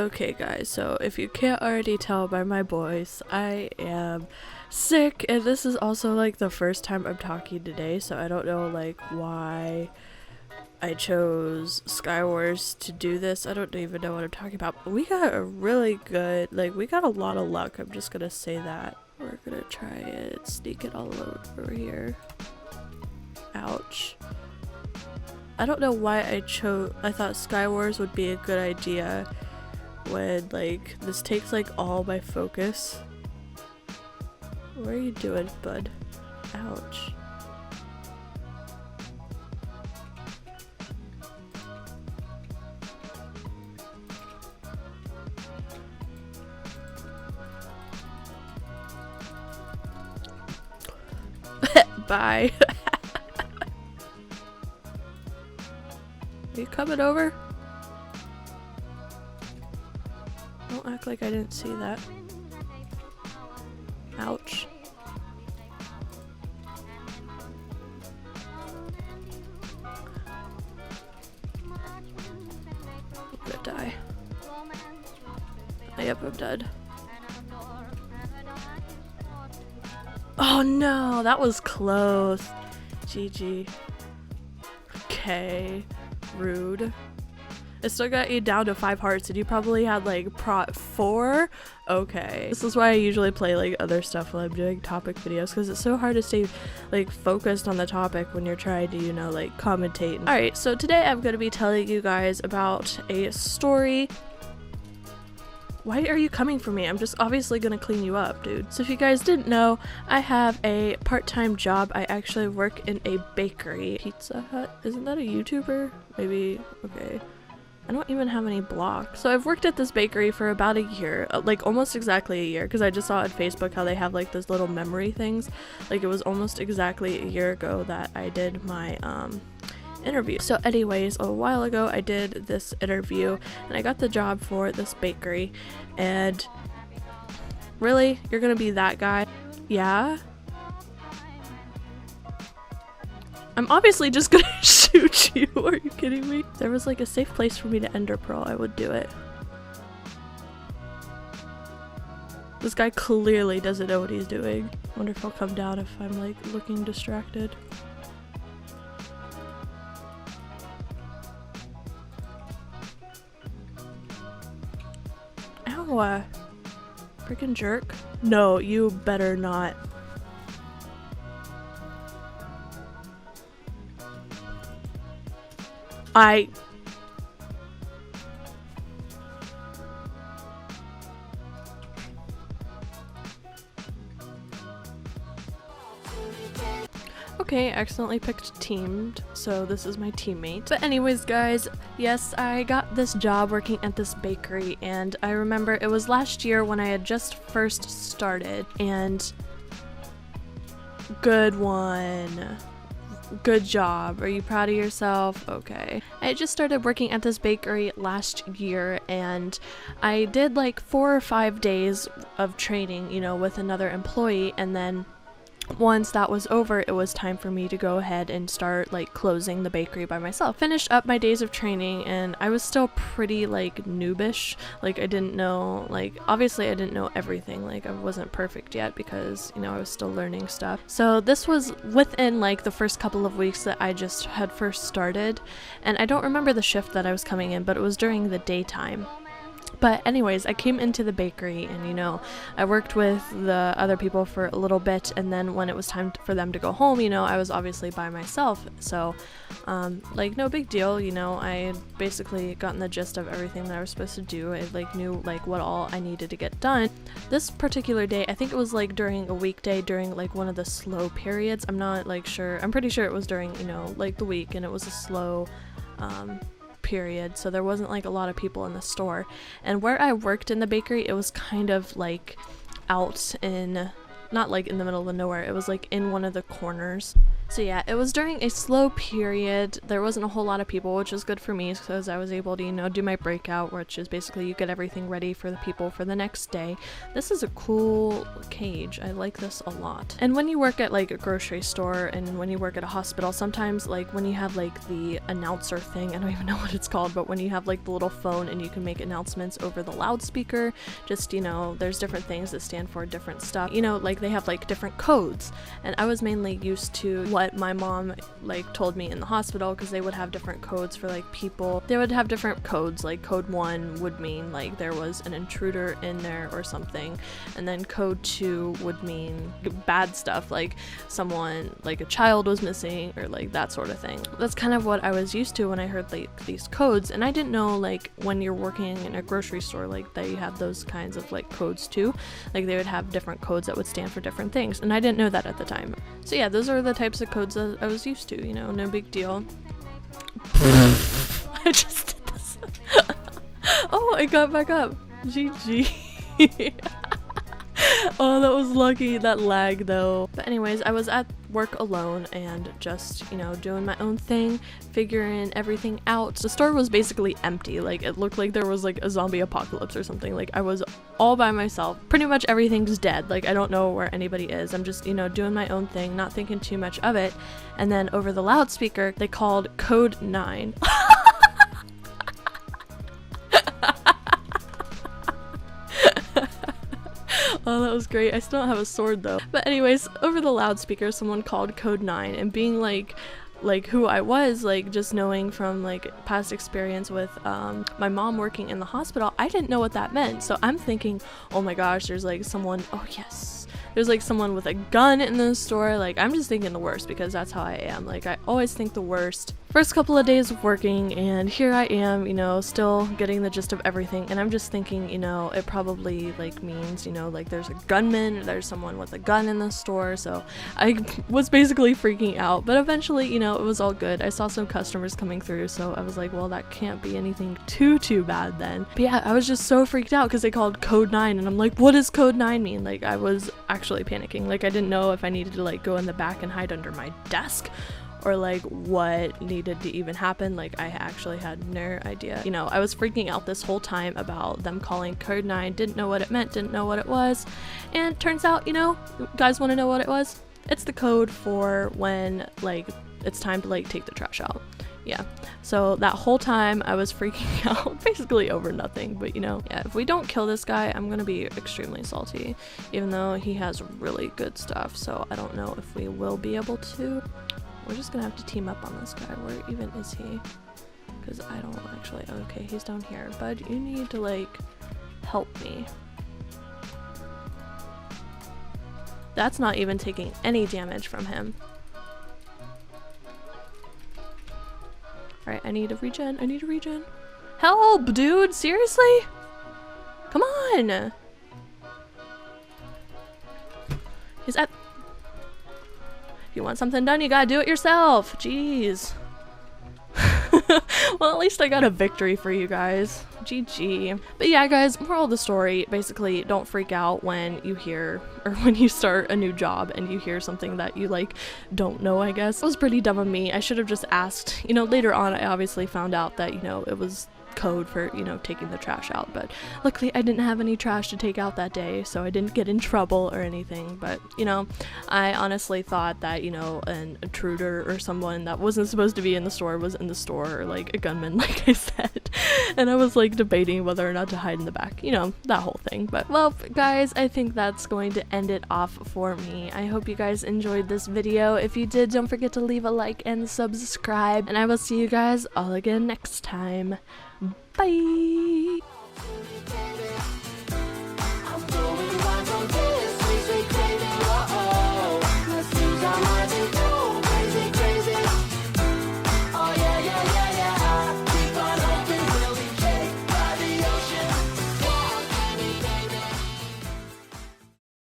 Okay guys, so if you can't already tell by my voice, I am sick, and this is also like the first time I'm talking today, so I don't know like why I chose Skywars to do this. I don't even know what I'm talking about, but we got a really good, like we got a lot of luck, I'm just gonna say that. We're gonna try and sneak it all over here. Ouch. I don't know why I thought Skywars would be a good idea when like this takes like all my focus. What are you doing, bud? Ouch. Bye. Are you coming over? Don't act like I didn't see that. Ouch. I'm gonna die. Yep, I'm dead. Oh no, that was close. GG. Okay. Rude. It still got you down to 5 hearts, and you probably had like prot 4? Okay. This is why I usually play like other stuff while I'm doing topic videos, because it's so hard to stay like focused on the topic when you're trying to, you know, like commentate. Alright, so today I'm going to be telling you guys about a story. Why are you coming for me? I'm just obviously gonna clean you up, dude. So if you guys didn't know, I have a part-time job. I actually work in a bakery. Pizza Hut? Isn't that a YouTuber? Maybe. Okay. I don't even have any blocks. So I've worked at this bakery for about a year, like almost exactly a year, because I just saw on Facebook how they have like those little memory things. Like it was almost exactly a year ago that I did my interview. So anyways, a while ago I did this interview and I got the job for this bakery, and really, you're gonna be that guy? Yeah? I'm obviously just gonna shoot you. Are you kidding me? If there was like a safe place for me to ender pearl, I would do it. This guy clearly doesn't know what he's doing. I wonder if he'll come down if I'm like looking distracted. Ow! Freaking jerk. No, you better not. Okay, accidentally picked teamed, so this is my teammate. But anyways guys, yes, I got this job working at this bakery, and I remember it was last year when I had just first started, and good one. Good job. Are you proud of yourself? Okay. I just started working at this bakery last year, and I did like 4 or 5 days of training, you know, with another employee, and then once that was over, it was time for me to go ahead and start like closing the bakery by myself. Finished up my days of training, and I was still pretty like noobish. Like I didn't know, like obviously I didn't know everything. Like I wasn't perfect yet because, you know, I was still learning stuff. So this was within like the first couple of weeks that I just had first started, and I don't remember the shift that I was coming in, but it was during the daytime. But anyways, I came into the bakery, and you know, I worked with the other people for a little bit, and then when it was time for them to go home, you know, I was obviously by myself. So like no big deal, you know, I had basically gotten the gist of everything that I was supposed to do. I like knew like what all I needed to get done. This particular day, I think it was like during a weekday, during like one of the slow periods. I'm not like sure. I'm pretty sure it was during, you know, like the week, and it was a slow period, so there wasn't like a lot of people in the store. And where I worked in the bakery, it was kind of like out in, not like in the middle of nowhere, it was like in one of the corners. So yeah, it was during a slow period. There wasn't a whole lot of people, which is good for me because I was able to, you know, do my breakout, which is basically you get everything ready for the people for the next day. This is a cool cage. I like this a lot. And when you work at like a grocery store and when you work at a hospital, sometimes like when you have like the announcer thing, I don't even know what it's called, but when you have like the little phone and you can make announcements over the loudspeaker, just, you know, there's different things that stand for different stuff. You know, like they have like different codes. And I was mainly used to what my mom like told me in the hospital, because they would have different codes for like people. They would have different codes, like code 1 would mean like there was an intruder in there or something, and then code 2 would mean bad stuff, like someone, like a child was missing or like that sort of thing. That's kind of what I was used to when I heard like these codes, and I didn't know like when you're working in a grocery store like they have those kinds of like codes too, like they would have different codes that would stand for different things, and I didn't know that at the time. So yeah, those are the types of codes that I was used to, you know, no big deal. I just did this. Oh, I got back up. GG. Oh, that was lucky, that lag though. But anyways, I was at work alone and just, you know, doing my own thing, figuring everything out. The store was basically empty. Like it looked like there was like a zombie apocalypse or something. Like I was all by myself. Pretty much everything's dead. Like I don't know where anybody is. I'm just, you know, doing my own thing, not thinking too much of it. And then over the loudspeaker, they called code 9. Oh, that was great. I still don't have a sword though. But anyways, over the loudspeaker, someone called code 9, and being like who I was, like just knowing from like past experience with my mom working in the hospital, I didn't know what that meant. So I'm thinking, oh my gosh, there's like someone, oh yes, there's like someone with a gun in the store. Like I'm just thinking the worst because that's how I am. Like I always think the worst. First couple of days of working, and here I am, you know, still getting the gist of everything, and I'm just thinking, you know, it probably like means, you know, like there's a gunman, there's someone with a gun in the store. So I was basically freaking out, but eventually, you know, it was all good. I saw some customers coming through, so I was like, well, that can't be anything too bad then. But yeah, I was just so freaked out because they called code 9, and I'm like, what does code 9 mean? Like I was actually panicking. Like I didn't know if I needed to like go in the back and hide under my desk, or like what needed to even happen. Like I actually had no idea. You know, I was freaking out this whole time about them calling code 9, didn't know what it meant, didn't know what it was, and turns out, you know, you guys want to know what it was? It's the code for when like it's time to like take the trash out. Yeah, so that whole time I was freaking out basically over nothing. But you know, yeah, if we don't kill this guy, I'm gonna be extremely salty, even though he has really good stuff. So I don't know if we will be able to. We're just gonna have to team up on this guy. Where even is he? Because I don't actually. Okay, he's down here. Bud, you need to like help me. That's not even taking any damage from him. Alright, I need a regen. I need a regen. Help, dude! Seriously? Come on! He's at. If you want something done, you gotta do it yourself. Jeez. Well, at least I got a victory for you guys. GG. But yeah, guys, moral of the story, basically don't freak out when you hear, or when you start a new job and you hear something that you like don't know, I guess. It was pretty dumb of me. I should have just asked. You know, later on I obviously found out that, you know, it was code for, you know, taking the trash out, but luckily I didn't have any trash to take out that day, so I didn't get in trouble or anything. But you know, I honestly thought that, you know, an intruder or someone that wasn't supposed to be in the store was in the store, or like a gunman, like I said, and I was like debating whether or not to hide in the back, you know, that whole thing. But well, guys, I think that's going to end it off for me. I hope you guys enjoyed this video. If you did, don't forget to leave a like and subscribe, and I will see you guys all again next time. Bye!